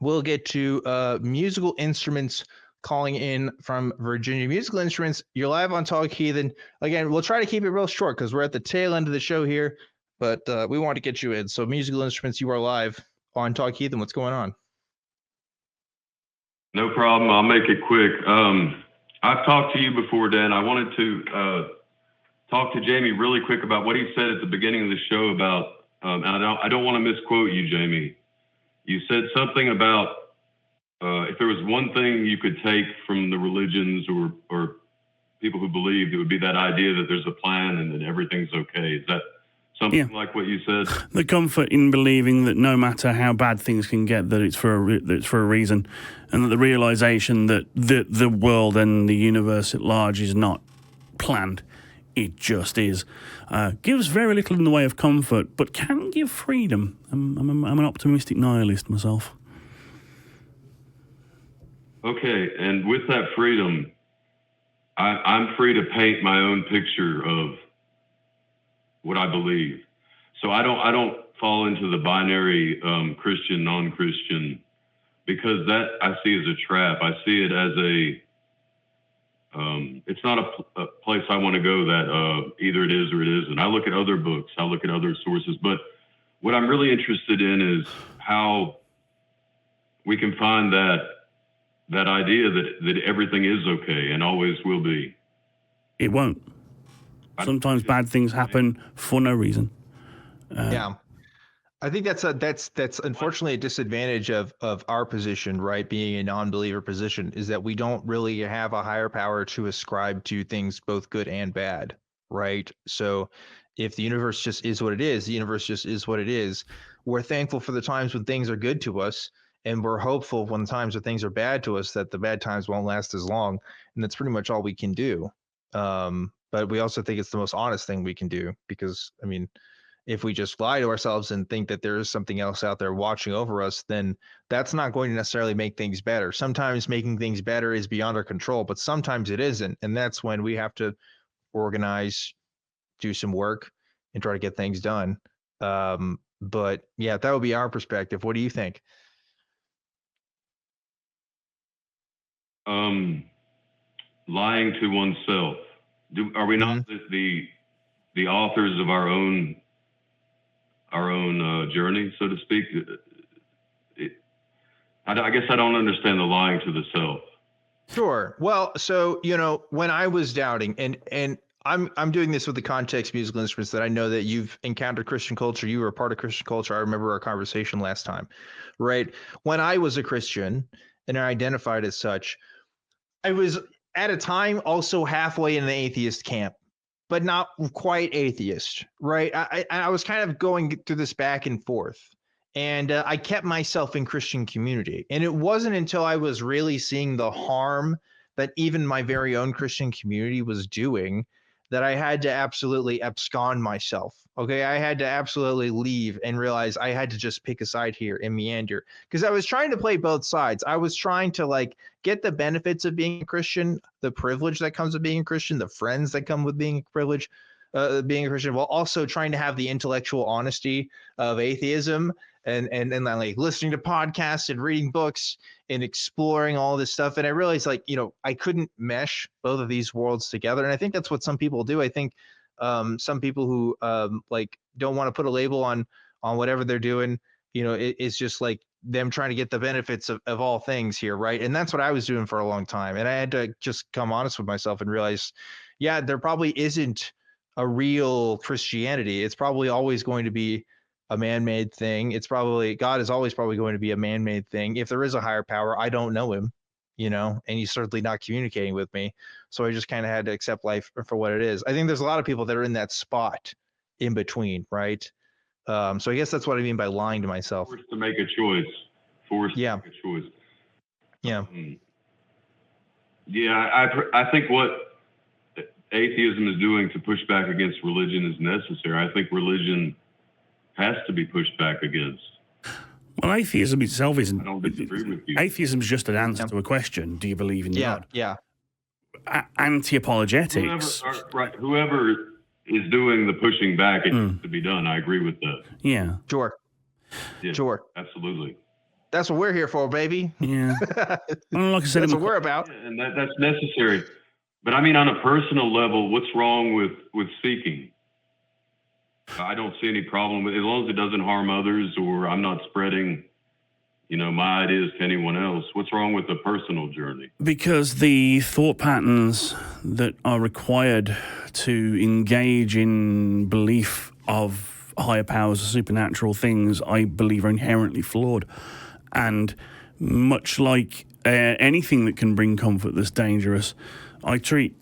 we'll get to musical instruments calling in from Virginia. Musical instruments, you're live on Talk Heathen. Again, we'll try to keep it real short because we're at the tail end of the show here, but we want to get you in. So musical instruments, you are live on Talk Heathen. What's going on? No problem. I'll make it quick. I've talked to you before, Dan. I wanted to talk to Jamie really quick about what he said at the beginning of the show about, and I don't want to misquote you, Jamie. You said something about if there was one thing you could take from the religions or people who believed, it would be that idea that there's a plan and that everything's okay. Is that something like what you said? The comfort in believing that no matter how bad things can get, that it's for a reason, and that the realization that the world and the universe at large is not planned. It just is. Gives very little in the way of comfort, but can give freedom. I'm an optimistic nihilist myself. Okay, and with that freedom, I'm free to paint my own picture of what I believe. So I don't fall into the binary Christian, non-Christian, because that I see as a trap. I see it as it's not a place I want to go that either it is or it isn't. I look at other books, I look at other sources, but what I'm really interested in is how we can find that idea that everything is okay and always will be. It won't. Sometimes bad things happen for no reason. Yeah. I think that's unfortunately a disadvantage of our position, right? Being a non-believer position is that we don't really have a higher power to ascribe to things both good and bad, right? So if the universe just is what it is, the universe just is what it is. We're thankful for the times when things are good to us, and we're hopeful when times when things are bad to us that the bad times won't last as long. And that's pretty much all we can do. But we also think it's the most honest thing we can do because, I mean, if we just lie to ourselves and think that there is something else out there watching over us, then that's not going to necessarily make things better. Sometimes making things better is beyond our control, but sometimes it isn't. And that's when we have to organize, do some work, and try to get things done. But yeah, that would be our perspective. What do you think? Lying to oneself. Are we not the authors of our own journey, so to speak? I guess I don't understand the lying to the self. Sure. Well, so, when I was doubting, and I'm doing this with the context musical instruments that I know that you've encountered Christian culture. You were a part of Christian culture. I remember our conversation last time, right? When I was a Christian and I identified as such, I was at a time also halfway in the atheist camp, but not quite atheist, right? I was kind of going through this back and forth, and I kept myself in Christian community. And it wasn't until I was really seeing the harm that even my very own Christian community was doing that I had to absolutely abscond myself. Okay, I had to absolutely leave and realize I had to just pick a side here and meander, because I was trying to play both sides. I was trying to get the benefits of being a Christian, the privilege that comes with being a Christian, the friends that come with being a privilege, being a Christian, while also trying to have the intellectual honesty of atheism and listening to podcasts and reading books and exploring all this stuff. And I realized I couldn't mesh both of these worlds together. And I think that's what some people do. I think some people who don't want to put a label on whatever they're doing, it's just like them trying to get the benefits of all things here, right? And that's what I was doing for a long time. And I had to just come honest with myself and realize, yeah, there probably isn't a real Christianity. It's probably always going to be a man-made thing. God is always probably going to be a man-made thing. If there is a higher power, I don't know him, and he's certainly not communicating with me. So I just kind of had to accept life for what it is. I think there's a lot of people that are in that spot in between, right? So I guess that's what I mean by lying to myself. Forced to make a choice. To make a choice. Yeah. I think what atheism is doing to push back against religion is necessary. I think religion has to be pushed back against. Well, atheism itself isn't. I don't disagree with you. Atheism is just an answer to a question. Do you believe in God? Yeah. Anti-apologetics. Whoever is doing the pushing back, it needs to be done. I agree with that. Yeah. Sure. Yeah, sure. Absolutely. That's what we're here for, baby. Yeah. Well, like I said, that's what we're about. And that's necessary. But I mean, on a personal level, what's wrong with seeking? I don't see any problem with it, as long as it doesn't harm others or I'm not spreading, my ideas to anyone else. What's wrong with the personal journey? Because the thought patterns that are required to engage in belief of higher powers or supernatural things, I believe, are inherently flawed. And much like anything that can bring comfort that's dangerous, I treat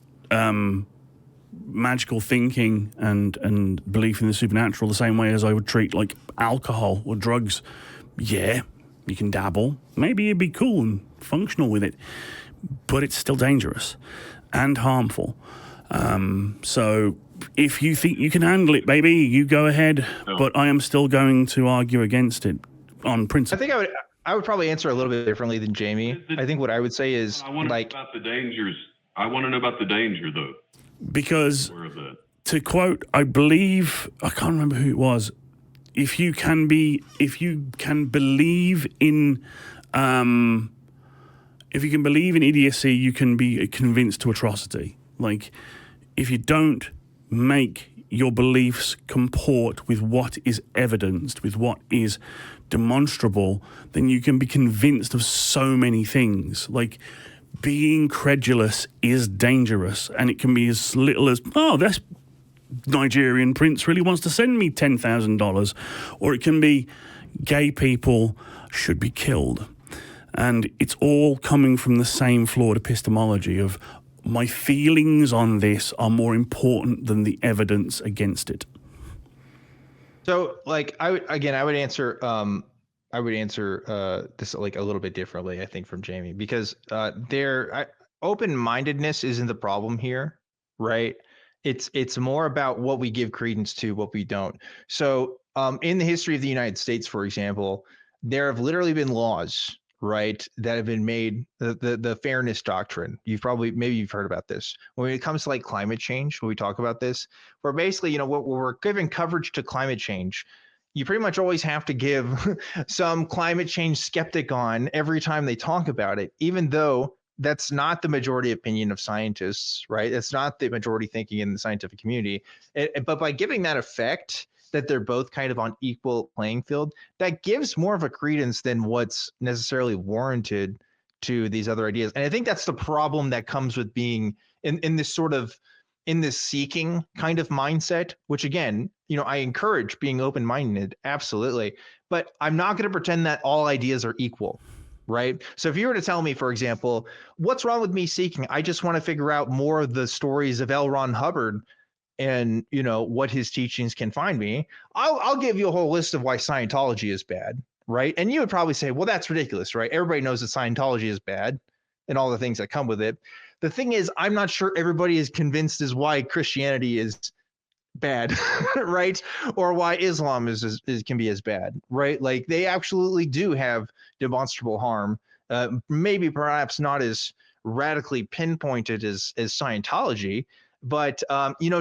magical thinking and belief in the supernatural the same way as I would treat like alcohol or drugs. Yeah, you can dabble. Maybe you'd be cool and functional with it, but it's still dangerous and harmful. So if you think you can handle it, baby, you go ahead. No. But I am still going to argue against it on principle. I think I would probably answer a little bit differently than Jamie. I think what I would say is I want to know about the dangers. I want to know about the danger, though. Because to quote, I believe, I can't remember who it was. If you can believe in idiocy, you can be convinced to atrocity. Like, if you don't make your beliefs comport with what is evidenced, with what is demonstrable, then you can be convinced of so many things. Like, being credulous is dangerous, and it can be as little as, oh, this Nigerian prince really wants to send me $10,000, or it can be gay people should be killed. And it's all coming from the same flawed epistemology of my feelings on this are more important than the evidence against it. So, like, I would answer this like a little bit differently, I think, from Jamie, because open-mindedness isn't the problem here, right? It's more about what we give credence to, what we don't. So, in the history of the United States, for example, there have literally been laws, right, that have been made, the fairness doctrine. Maybe you've heard about this. When it comes to like climate change, when we talk about this, where basically, when we're giving coverage to climate change, you pretty much always have to give some climate change skeptic on every time they talk about it, even though that's not the majority opinion of scientists, right? It's not the majority thinking in the scientific community. But by giving that effect, that they're both kind of on equal playing field, that gives more of a credence than what's necessarily warranted to these other ideas. And I think that's the problem that comes with being in this seeking kind of mindset, which again, I encourage being open-minded, absolutely. But I'm not going to pretend that all ideas are equal, right? So if you were to tell me, for example, what's wrong with me seeking? I just want to figure out more of the stories of L. Ron Hubbard and, what his teachings can find me. I'll give you a whole list of why Scientology is bad, right? And you would probably say, well, that's ridiculous, right? Everybody knows that Scientology is bad and all the things that come with it. The thing is, I'm not sure everybody is convinced as why Christianity is bad, right? Or why Islam can be as bad, right? Like, they absolutely do have demonstrable harm, maybe perhaps not as radically pinpointed as Scientology, but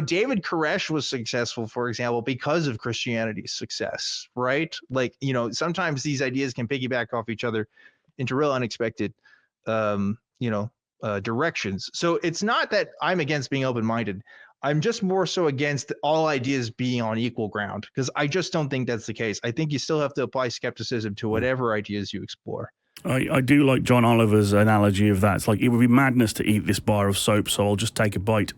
David Koresh was successful, for example, because of Christianity's success, right? Like, sometimes these ideas can piggyback off each other into real unexpected directions. So it's not that I'm against being open-minded. I'm just more so against all ideas being on equal ground, because I just don't think that's the case. I think you still have to apply skepticism to whatever ideas you explore. I do like John Oliver's analogy of that. It's like, it would be madness to eat this bar of soap, so I'll just take a bite.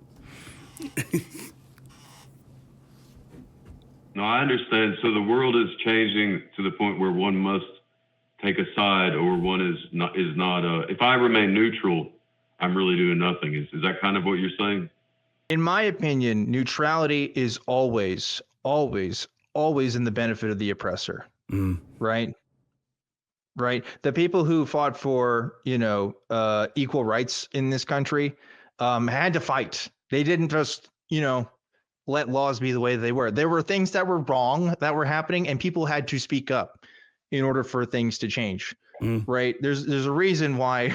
No, I understand. So the world is changing to the point where one must take a side, or one is not. If I remain neutral, I'm really doing nothing. Is that kind of what you're saying? In my opinion, neutrality is always, always, always in the benefit of the oppressor, right? Right. The people who fought for, equal rights in this country had to fight. They didn't just, let laws be the way they were. There were things that were wrong that were happening, and people had to speak up in order for things to change. Right. There's a reason why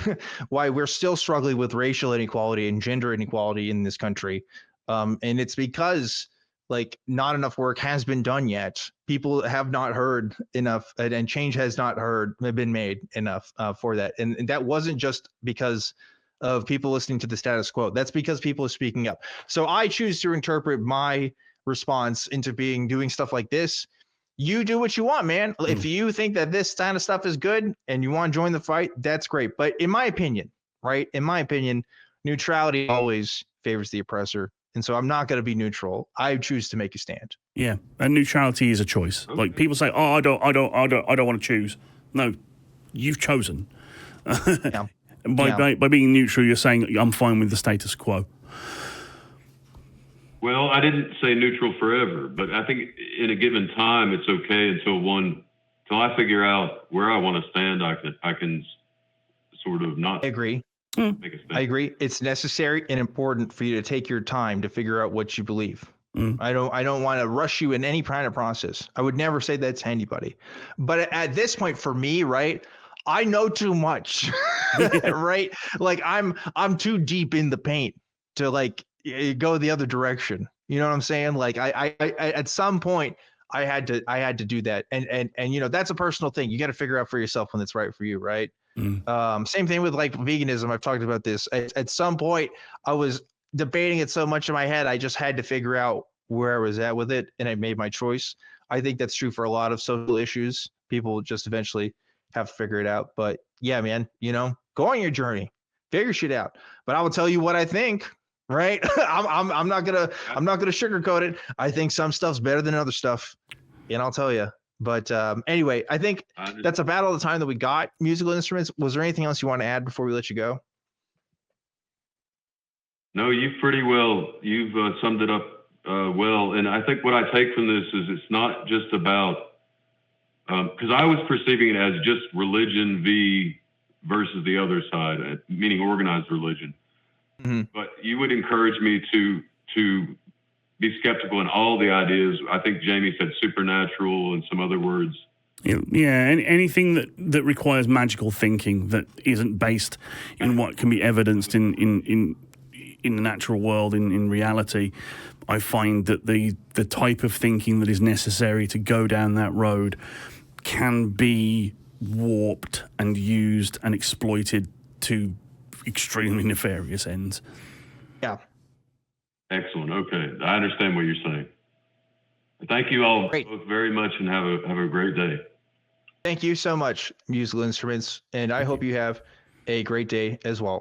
we're still struggling with racial inequality and gender inequality in this country. And it's because like not enough work has been done yet. People have not heard enough, and change has not been made enough for that. And that wasn't just because of people listening to the status quo. That's because people are speaking up. So I choose to interpret my response into doing stuff like this. You do what you want, man. If you think that this kind of stuff is good and you want to join the fight, that's great. But in my opinion, right? In my opinion, neutrality always favors the oppressor. And so I'm not going to be neutral. I choose to make a stand. Yeah, and neutrality is a choice. Okay. Like people say, "Oh, I don't want to choose." No, you've chosen. Yeah. By being neutral, you're saying I'm fine with the status quo. Well, I didn't say neutral forever, but I think in a given time it's okay until I figure out where I want to stand. I can sort of not. I agree. Make a stand. I agree. It's necessary and important for you to take your time to figure out what you believe. I don't want to rush you in any kind of process. I would never say that to anybody. But at this point, for me, right, I know too much, right? Like I'm too deep in the paint to like go the other direction. You know what I'm saying? Like I at some point I had to do that, and you know that's a personal thing. You got to figure out for yourself when it's right for you, right? Same thing with like veganism. I've talked about this. At some point, I was debating it so much in my head, I just had to figure out where I was at with it, and I made my choice. I think that's true for a lot of social issues. People just eventually have to figure it out. But yeah, man, you know, go on your journey, figure shit out. But I will tell you what I think. Right? I'm not gonna sugarcoat it. I think some stuff's better than other stuff, and I'll tell you. But anyway, I think that's about all the time that we got. Musical instruments. Was there anything else you want to add before we let you go? No, you've summed it up well. And I think what I take from this is it's not just about, because I was perceiving it as just religion versus the other side, meaning organized religion. Mm-hmm. But you would encourage me to be skeptical in all the ideas. I think Jamie said supernatural and some other words. Yeah, anything that requires magical thinking that isn't based in what can be evidenced in the natural world, in reality, I find that the type of thinking that is necessary to go down that road can be warped and used and exploited to extremely nefarious ends. Yeah. Excellent. Okay, I understand what you're saying. Thank you all both very much, and have a great day. Thank you so much, Musical Instruments, and I hope you have a great day as well.